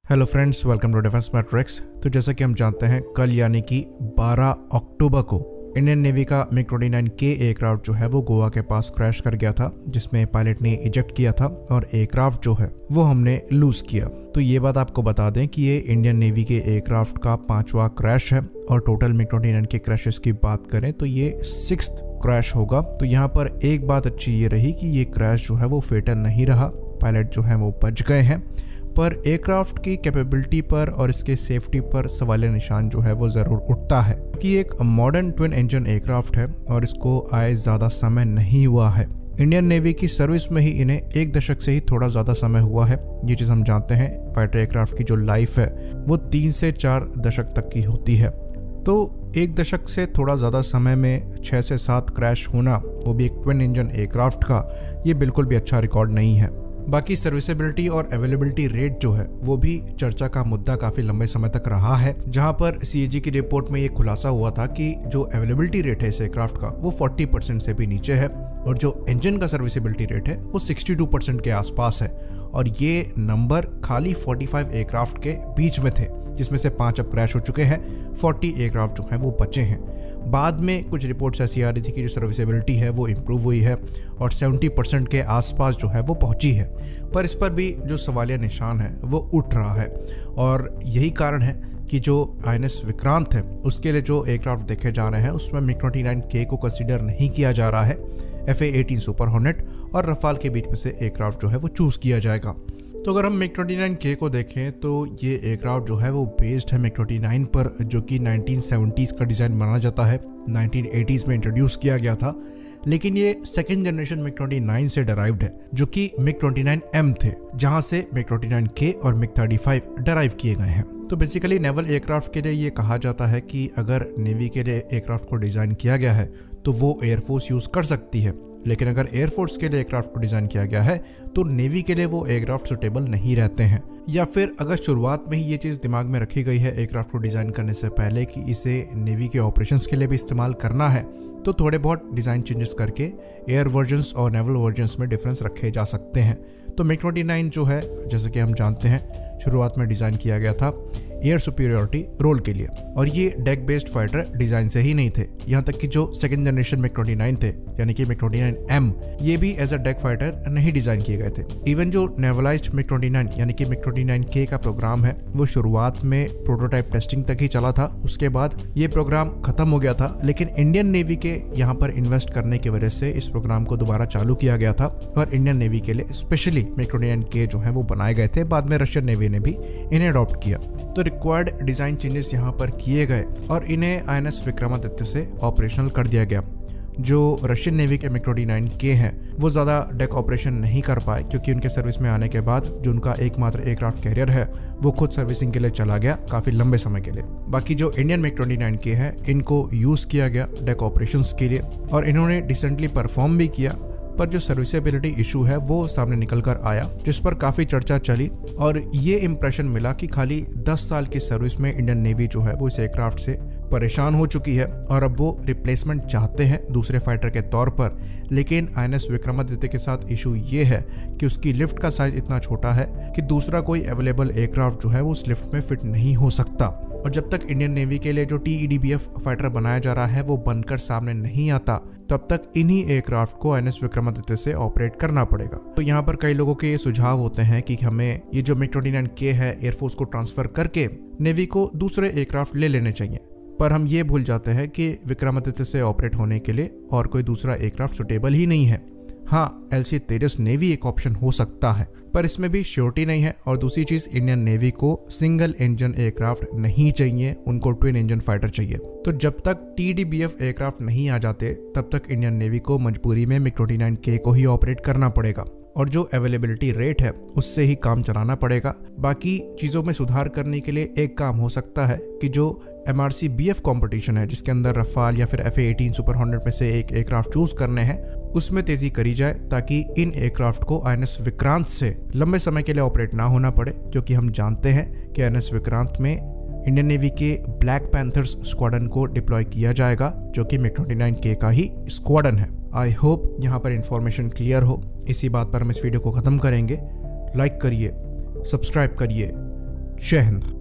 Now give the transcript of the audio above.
Hello friends, welcome to defence matrix. तो जैसा कि हम जानते हैं, कल यानी कि 12 अक्टूबर को इंडियन नेवी का MiG-29K एयरक्राफ्ट जो है वो गोवा के पास क्रैश कर गया था, जिसमें पायलट ने इजेक्ट किया था और एयरक्राफ्ट जो है वो हमने लूज किया। तो ये बात आपको बता दें कि ये इंडियन नेवी के एयरक्राफ्ट का 5वां क्रैश है और टोटल MiG-29 के क्रैशेस की बात करें तो ये 6th क्रैश होगा। तो यहाँ पर एक बात अच्छी ये रही कि ये क्रैश जो है वो फेटल नहीं रहा, पायलट जो है वो बच गए हैं। पर एयरक्राफ्ट की कैपेबिलिटी पर और इसके सेफ्टी पर सवालिया निशान जो है वो ज़रूर उठता है, क्योंकि एक मॉडर्न ट्विन इंजन एयरक्राफ्ट है और इसको आए ज़्यादा समय नहीं हुआ है। इंडियन नेवी की सर्विस में ही इन्हें 1 दशक से ही थोड़ा ज़्यादा समय हुआ है। ये चीज़ हम जानते हैं, फाइटर एयरक्राफ्ट की जो लाइफ है वो 3 से 4 दशक तक की होती है। तो 1 दशक से थोड़ा ज़्यादा समय में 6 से 7 क्रैश होना, वो भी एक ट्विन इंजन एयरक्राफ्ट का, ये बिल्कुल भी अच्छा रिकॉर्ड नहीं है। बाकी सर्विसेबिलिटी और अवेलेबिलिटी रेट जो है वो भी चर्चा का मुद्दा काफ़ी लंबे समय तक रहा है, जहां पर CAG की रिपोर्ट में ये खुलासा हुआ था कि जो अवेलेबिलिटी रेट है इस एयरक्राफ्ट का वो 40% से भी नीचे है और जो इंजन का सर्विसेबिलिटी रेट है वो 62% के आसपास है। और ये नंबर खाली 45 एयरक्राफ्ट के बीच में थे, जिसमें से 5 अब क्रैश हो चुके हैं, 40 एयरक्राफ्ट जो हैं वो बचे हैं। बाद में कुछ रिपोर्ट्स ऐसी आ रही थी कि जो सर्विसेबिलिटी है वो इम्प्रूव हुई है और 70% के आसपास जो है वो पहुंची है, पर इस पर भी जो सवालिया निशान है वो उठ रहा है। और यही कारण है कि जो INS विक्रांत है उसके लिए जो एयरक्राफ्ट देखे जा रहे हैं उसमें MiG-29K को कंसीडर नहीं किया जा रहा है। FA-18 सुपर हॉर्नेट और रफाल के बीच में से एयरक्राफ्ट जो है वो चूज़ किया जाएगा। तो अगर हम MiG-29K को देखें तो ये एयरक्राफ्ट जो है वो बेस्ड है MiG-29 पर, जो कि 1970s का डिज़ाइन माना जाता है। 1980s में इंट्रोड्यूस किया गया था, लेकिन ये सेकेंड जनरेशन MiG-29 से डराइव्ड है, जो कि MiG-29M थे, जहां से MiG-29K और MiG-35 डराइव किए गए हैं। तो बेसिकली नेवल एयरक्राफ्ट के लिए ये कहा जाता है कि अगर नेवी के लिए एयरक्राफ्ट को डिज़ाइन किया गया है तो वो एयरफोर्स यूज़ कर सकती है, लेकिन अगर एयरफोर्स के लिए एयरक्राफ्ट को डिज़ाइन किया गया है तो नेवी के लिए वो एयरक्राफ्ट सुटेबल नहीं रहते हैं। या फिर अगर शुरुआत में ही ये चीज़ दिमाग में रखी गई है एयरक्राफ्ट को डिज़ाइन करने से पहले कि इसे नेवी के ऑपरेशंस के लिए भी इस्तेमाल करना है, तो थोड़े बहुत डिज़ाइन चेंजेस करके एयर वर्जन्स और नेवल वर्जन्स में डिफरेंस रखे जा सकते हैं। तो MiG-29 जो है, जैसे कि हम जानते हैं, शुरुआत में डिज़ाइन किया गया था एयर सुपीरियरिटी रोल के लिए, और ये डेक बेस्ड फाइटर डिज़ाइन से ही नहीं थे। यहाँ तक कि जो सेकेंड जनरेशन MiG-29 थे, यानी कि MiG-29M, ये भी एज अ डेक फाइटर नहीं डिज़ाइन किए गए थे। इवन जो नेवलाइज्ड MiG-29 यानी कि MiG-29K का प्रोग्राम है वो शुरुआत में प्रोटोटाइप टेस्टिंग तक ही चला था, उसके बाद ये प्रोग्राम खत्म हो गया था। लेकिन इंडियन नेवी के यहाँ पर इन्वेस्ट करने की वजह से इस प्रोग्राम को दोबारा चालू किया गया था और इंडियन नेवी के लिए स्पेशली MiG-29K जो है वो बनाए गए थे। बाद में रशियन नेवी ने भी इन्हें अडॉप्ट किया। तो रिक्वायर्ड डिज़ाइन चेंजेस यहाँ पर किए गए और इन्हें INS विक्रमादित्य से ऑपरेशनल कर दिया गया। जो रशियन नेवी के MiG-29K हैं वो ज़्यादा डेक ऑपरेशन नहीं कर पाए, क्योंकि उनके सर्विस में आने के बाद जो उनका एकमात्र एयरक्राफ्ट कैरियर है वो खुद सर्विसिंग के लिए चला गया काफ़ी लंबे समय के लिए। बाकी जो इंडियन MiG-29K है इनको यूज़ किया गया डेक ऑपरेशंस के लिए और इन्होंने डिसेंटली परफॉर्म भी किया, पर जो सर्विसेबिलिटी इशू है वो सामने निकल कर आया, जिस पर काफ़ी चर्चा चली और ये इम्प्रेशन मिला कि खाली 10 साल की सर्विस में इंडियन नेवी जो है वो इस एयरक्राफ्ट से परेशान हो चुकी है और अब वो रिप्लेसमेंट चाहते हैं दूसरे फाइटर के तौर पर। लेकिन INS विक्रमादित्य के साथ इशू ये है कि उसकी लिफ्ट का साइज इतना छोटा है कि दूसरा कोई अवेलेबल एयरक्राफ्ट जो है वो उस लिफ्ट में फिट नहीं हो सकता। और जब तक इंडियन नेवी के लिए जो TEDBF फाइटर बनाया जा रहा है वो बनकर सामने नहीं आता, तब तक इन्हीं एयरक्राफ्ट को INS विक्रमादित्य से ऑपरेट करना पड़ेगा। तो यहाँ पर कई लोगों के ये सुझाव होते हैं कि हमें ये जो MiG-29K है एयरफोर्स को ट्रांसफर करके नेवी को दूसरे एयरक्राफ्ट ले लेने चाहिए, पर हम ये भूल जाते हैं कि विक्रमादित्य से ऑपरेट होने के लिए और कोई दूसरा एयरक्राफ्ट सुटेबल ही नहीं है। हाँ, LC तेजस नेवी एक ऑप्शन हो सकता है, पर इसमें भी श्योरिटी नहीं है। और दूसरी चीज़, इंडियन नेवी को सिंगल इंजन एयरक्राफ्ट नहीं चाहिए, उनको ट्विन इंजन फाइटर चाहिए। तो जब तक TDBF एयरक्राफ्ट नहीं आ जाते तब तक इंडियन नेवी को मजबूरी में MiG-29K को ही ऑपरेट करना पड़ेगा और जो अवेलेबिलिटी रेट है उससे ही काम चलाना पड़ेगा। बाकी चीज़ों में सुधार करने के लिए एक काम हो सकता है कि जो MRC-BF कंपटीशन है, जिसके अंदर रफाल या फिर FA-18 सुपर हॉर्नेट में से एक एयरक्राफ्ट चूज करने हैं, उसमें तेजी करी जाए ताकि इन एयरक्राफ्ट को INS विक्रांत से लंबे समय के लिए ऑपरेट ना होना पड़े, क्योंकि हम जानते हैं कि INS विक्रांत में इंडियन नेवी के ब्लैक पैंथर्स स्क्वाड्रन को डिप्लॉय किया जाएगा, जो कि MiG-29K का ही स्क्वाड्रन है। आई होप यहाँ पर इंफॉर्मेशन क्लियर हो। इसी बात पर हम इस वीडियो को ख़त्म करेंगे। लाइक करिए, सब्सक्राइब करिए जय हिंद।